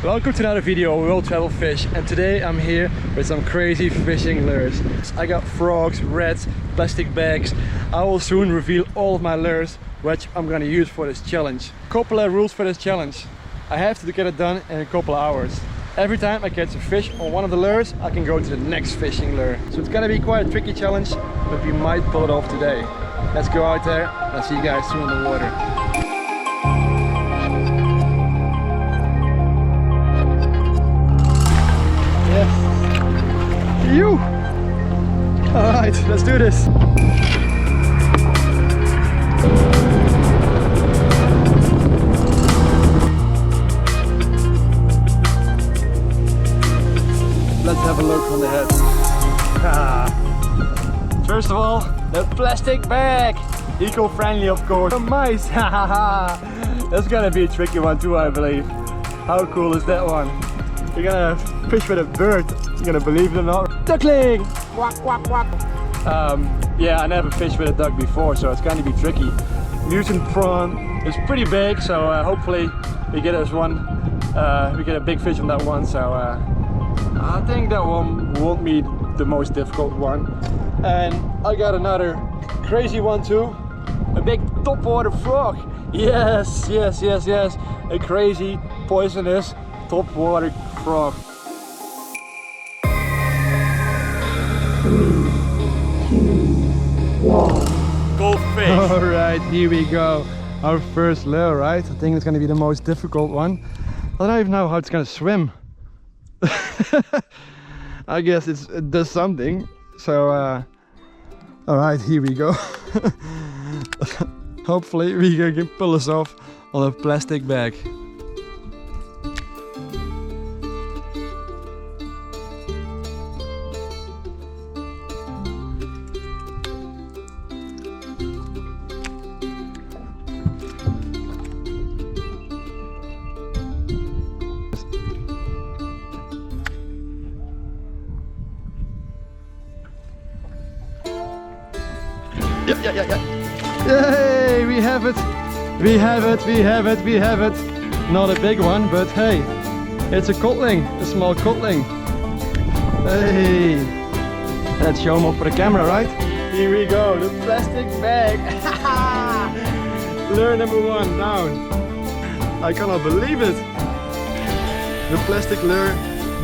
Welcome to another video of World Travel Fish, and today I'm here with some crazy fishing lures. I got frogs, reds, plastic bags. I will soon reveal all of my lures which I'm gonna use for this challenge. Couple of rules for this challenge. I have to get it done in a couple of hours. Every time I catch a fish on one of the lures, I can go to the next fishing lure. So it's gonna be quite a tricky challenge, but we might pull it off today. Let's go out there and I'll see you guys soon in the water. Yes. You. All right, let's do this. Let's have a look on the head. First of all, the plastic bag. Eco-friendly, of course. The mice. That's gonna be a tricky one too, I believe. How cool is that one? You're gonna fish with a bird. You're gonna believe it or not. Duckling! Quack, quack, quack. Yeah, I never fished with a duck before, so it's gonna be tricky. Mutant prawn is pretty big, so hopefully we get us one. We get a big fish on that one, so I think that one won't be the most difficult one. And I got another crazy one too. A big topwater frog. Yes, yes, yes, yes. A crazy, poisonous topwater frog. 3, 2, 1. Go fish! Alright, here we go. Our first lure, right? I think it's gonna be the most difficult one. I don't even know how it's gonna swim. I guess it does something. So alright, here we go. Hopefully we can pull this off on a plastic bag. Yeah. Yay, we have it. We have it, we have it, we have it. Not a big one, but hey, it's a codling, a small codling. Hey, let's show them up for the camera, right? Here we go, the plastic bag. Lure number 1 down. I cannot believe it. The plastic lure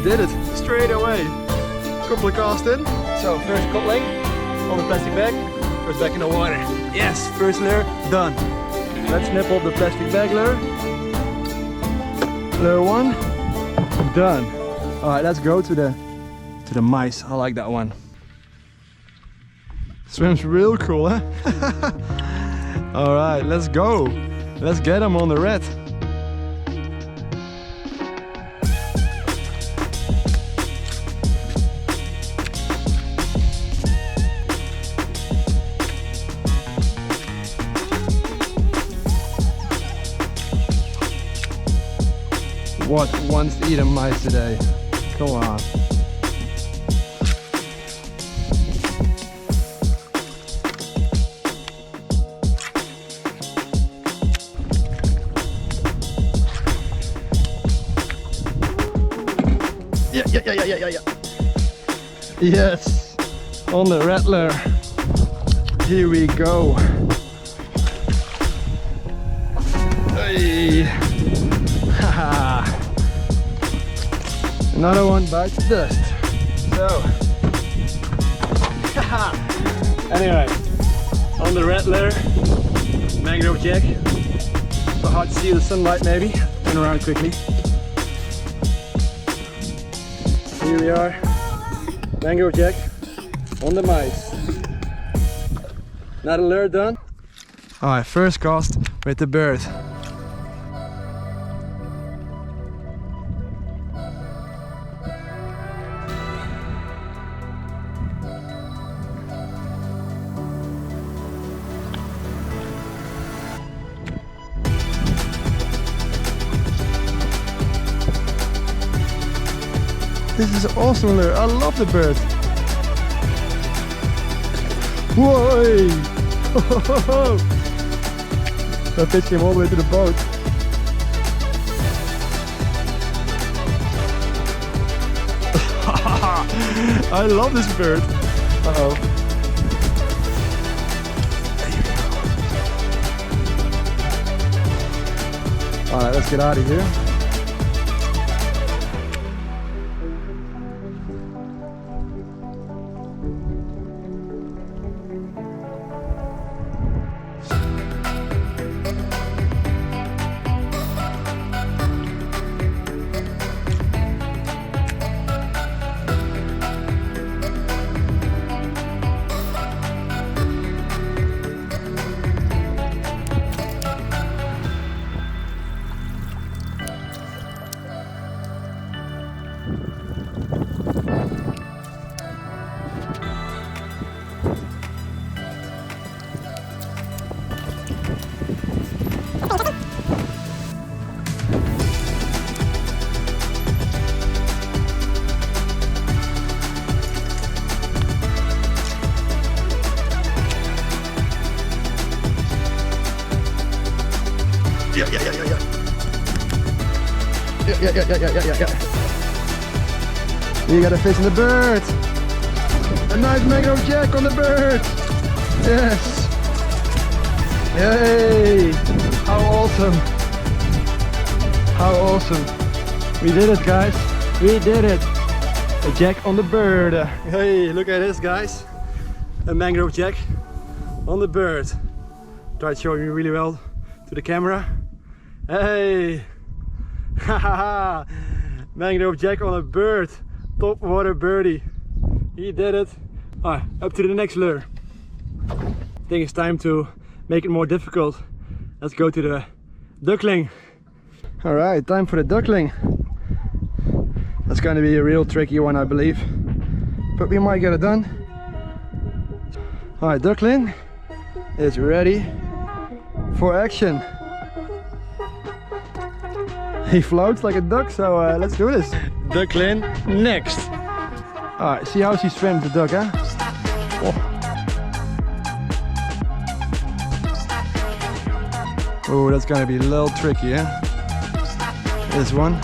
did it straight away. Couple of casts in. So first codling on the plastic bag. Goes back in the water. Yes, first lure done. Let's nip off the plastic bag lure. Lure 1 done. All right, let's go to the mice. I like that one. Swims real cool, huh? All right, let's go. Let's get them on the red. What wants to eat a mice today? Come on. Yeah. Yes, on the rattler. Here we go. Hey. Haha. Another one bites the dust. So, anyway, on the rattler, mangrove jack. So hard to see the sunlight maybe. Turn around quickly. Here we are, mangrove jack on the mice. Another lure done. Alright, first cast with the bird. This is awesome lure. I love the bird. Whoa! That fish came all the way to the boat. I love this bird. Uh-oh. Alright, let's get out of here. Yeah. You got a fish on the bird. A nice mangrove jack on the bird. Yes. Yay. How awesome. How awesome. We did it, guys. We did it. A jack on the bird. Hey, look at this, guys. A mangrove jack on the bird. Tried showing you really well to the camera. Hey. Haha. Mangrove jack on a bird. Top water birdie. He did it. Alright, up to the next lure. I think it's time to make it more difficult. Let's go to the duckling. Alright, time for the duckling. That's going to be a real tricky one, I believe. But we might get it done. Alright, duckling is ready for action. He floats like a duck, so let's do this. Duckling next. Alright, see how she swims, the duck, huh? Oh, that's gonna be a little tricky, huh? This one.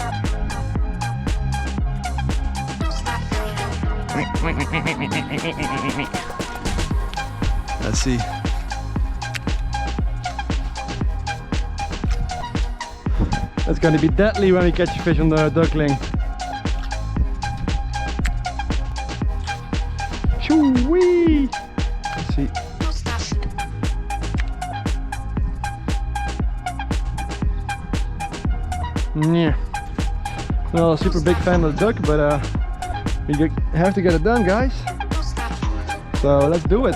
Let's see. That's going to be deadly when we catch a fish on the duckling. Shoo-wee! Let's see. Yeah. Not a super big fan of the duck, but we have to get it done, guys. So let's do it.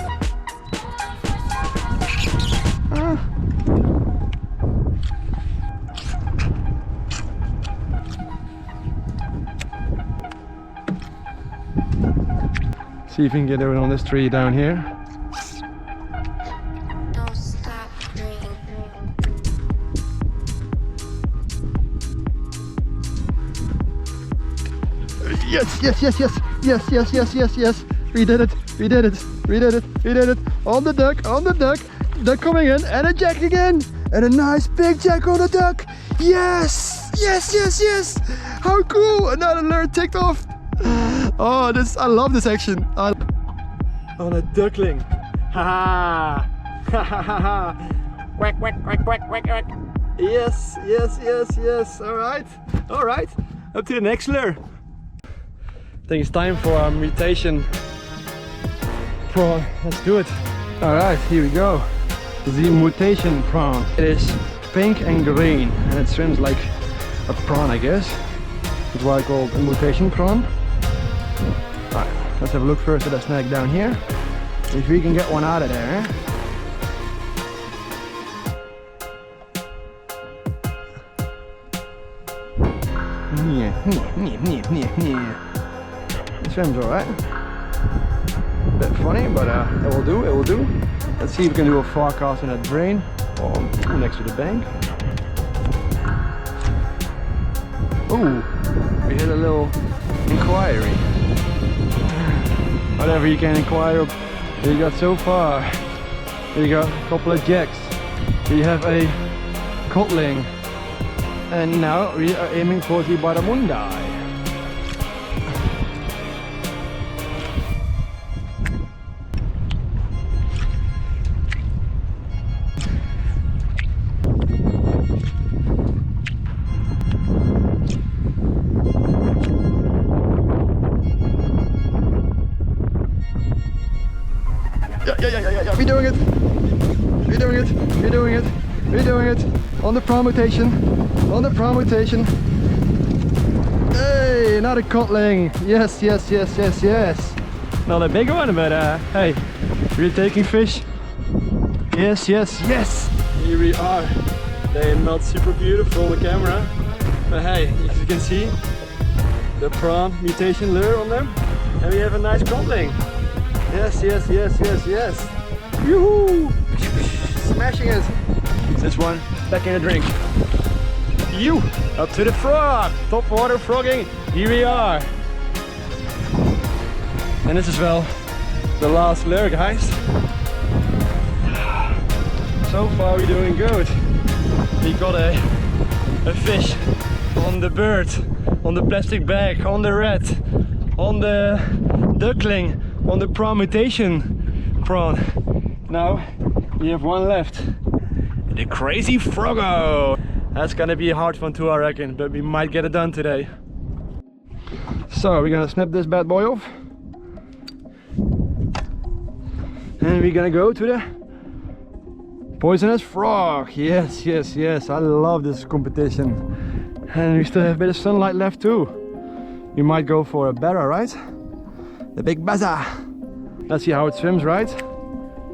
See if we can get it on this tree down here. Don't stop dreaming. Yes. We did it. On the duck. Duck coming in, and a jack again. And a nice big jack on the duck. Yes. How cool. Another lure ticked off. Oh, I love this action. On a duckling. Ha ha. Quack. Yes. All right. Up to the next lure. I think it's time for our mutation prawn. Let's do it. All right, here we go. The mutation prawn. It is pink and green, and it swims like a prawn, I guess. That's why I call it a mutation prawn. Alright, let's have a look first at that snag down here. If we can get one out of there. It swims alright. Bit funny, but it will do. Let's see if we can do a far cast in that drain or next to the bank. Oh, we hit a little inquiry. Whatever you can inquire. We got so far. We got a couple of jacks. We have a codling. And now we are aiming for the barramundi. Yeah. We're doing it. We're doing it. We're doing it. We're doing it. On the permutation. On the permutation. Hey, another codling. Yes. Not a big one, but hey, we're taking fish. Yes. Here we are. They're not super beautiful on the camera, but hey, as you can see, the prawn mutation lure on them, and we have a nice codling. Yes. Yoo-hoo! Smashing it. This one back in the drink. You up to the frog. Top water frogging. Here we are. And this is well the last lure, guys. So far we're doing good. We got a fish on the bird, on the plastic bag, on the red, on the duckling, on the prawn mutation prawn. Now we have one left. The crazy froggo. That's gonna be a hard one too, I reckon, but we might get it done today. So we're gonna snip this bad boy off. And we're gonna go to the poisonous frog. Yes. I love this competition. And we still have a bit of sunlight left too. We might go for a barra, right? The big baza. Let's see how it swims, right?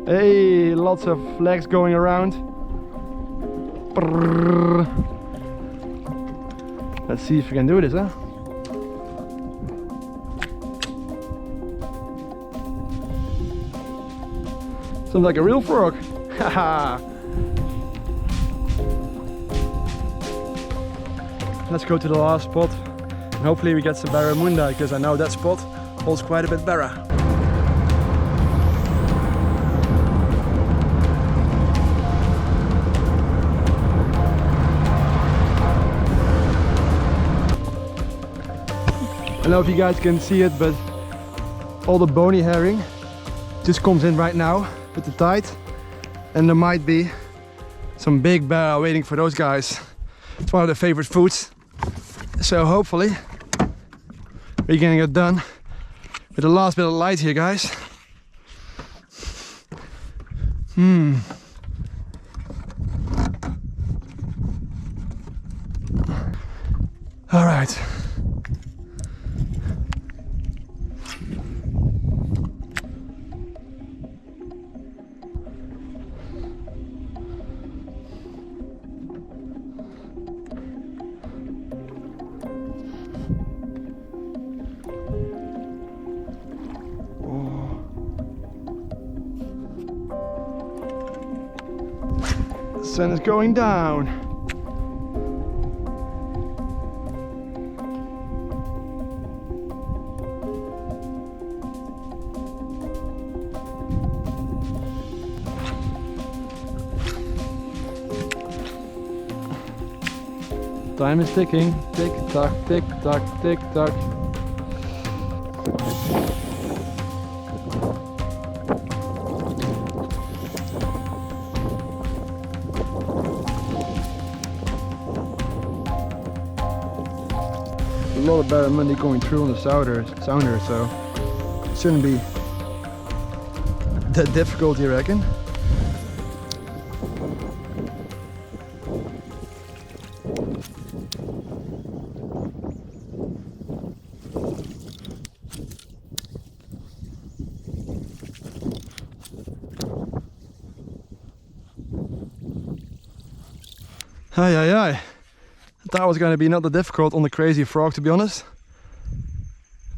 Hey, lots of legs going around. Brrr. Let's see if we can do this, huh? Sounds like a real frog. Haha. Let's go to the last spot and hopefully we get some barramundi, because I know that spot holds quite a bit barra. I don't know if you guys can see it, but all the bony herring just comes in right now with the tide, and there might be some big barra waiting for those guys. It's one of their favorite foods, so hopefully we're getting it done with the last bit of light here, guys. All right. The sun is going down. Time is ticking. Tick tock, tick tock, tick tock. A lot of barramundi going through on the sounder, so it shouldn't be that difficult, you reckon? Aye. That was going to be not that difficult on the crazy frog, to be honest.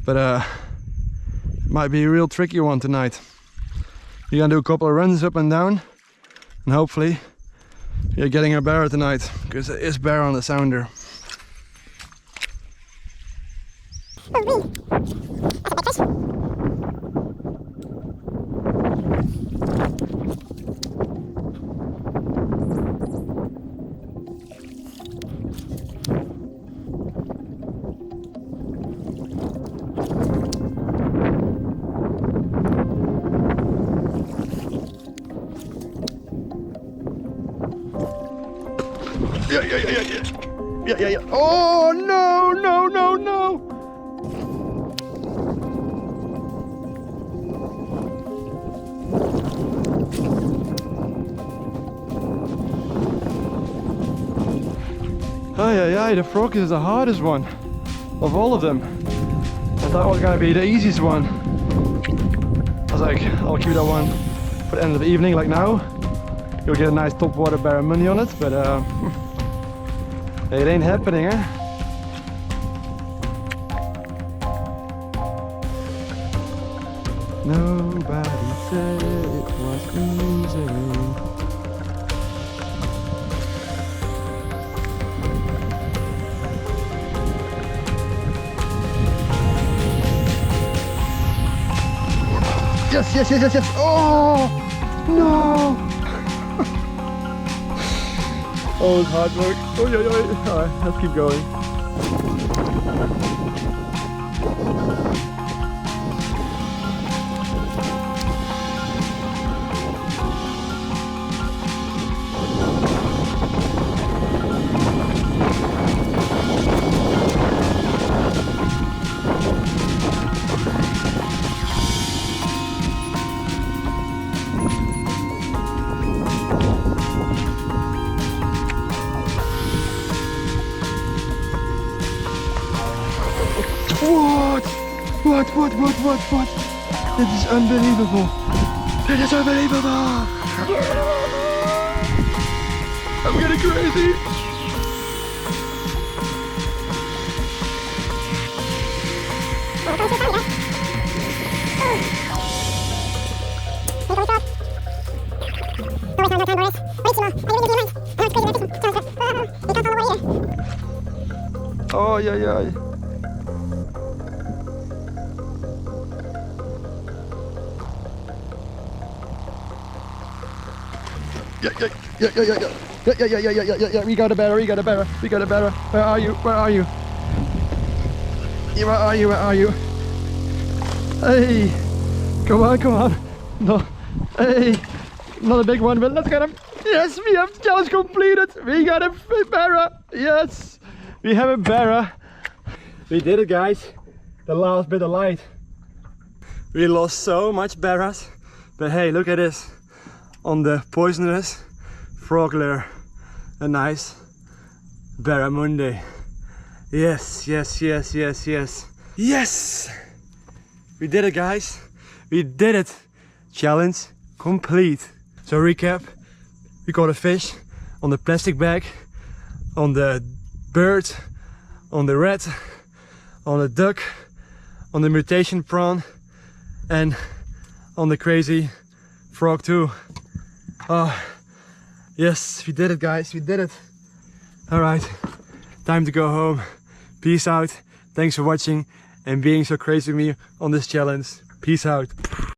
But it might be a real tricky one tonight. We're going to do a couple of runs up and down. And hopefully you're getting a barra tonight, because there is barra on the sounder. Yeah. Oh no. say, the frog is the hardest one of all of them. I thought it was gonna be the easiest one. I was like, I'll keep that one for the end of the evening, like now. You'll get a nice top water barramundi on it, but it ain't happening, eh? Nobody said it was easy. Yes, yes, yes, yes, yes. Oh, no. Oh, it's hard work. Oh, yeah, yeah. All right, let's keep going. What? This is unbelievable. This is unbelievable. I'm getting crazy. Oh, yeah. Yeah. We got a better. Where are you? Where are you? Hey, come on. No, hey, not a big one, but let's get him. Yes, we have challenge completed. We got a barra. Yes, we have a barra. We did it, guys. The last bit of light. We lost so much barras, but hey, look at this. On the poisonous frog lure, a nice barramundi. Yes. We did it, guys. We did it. Challenge complete. So recap, we caught a fish on the plastic bag, on the bird, on the rat, on the duck, on the mutation prawn, and on the crazy frog too. Oh, yes, we did it, guys, we did it. All right, time to go home. Peace out. Thanks for watching and being so crazy with me on this challenge. Peace out.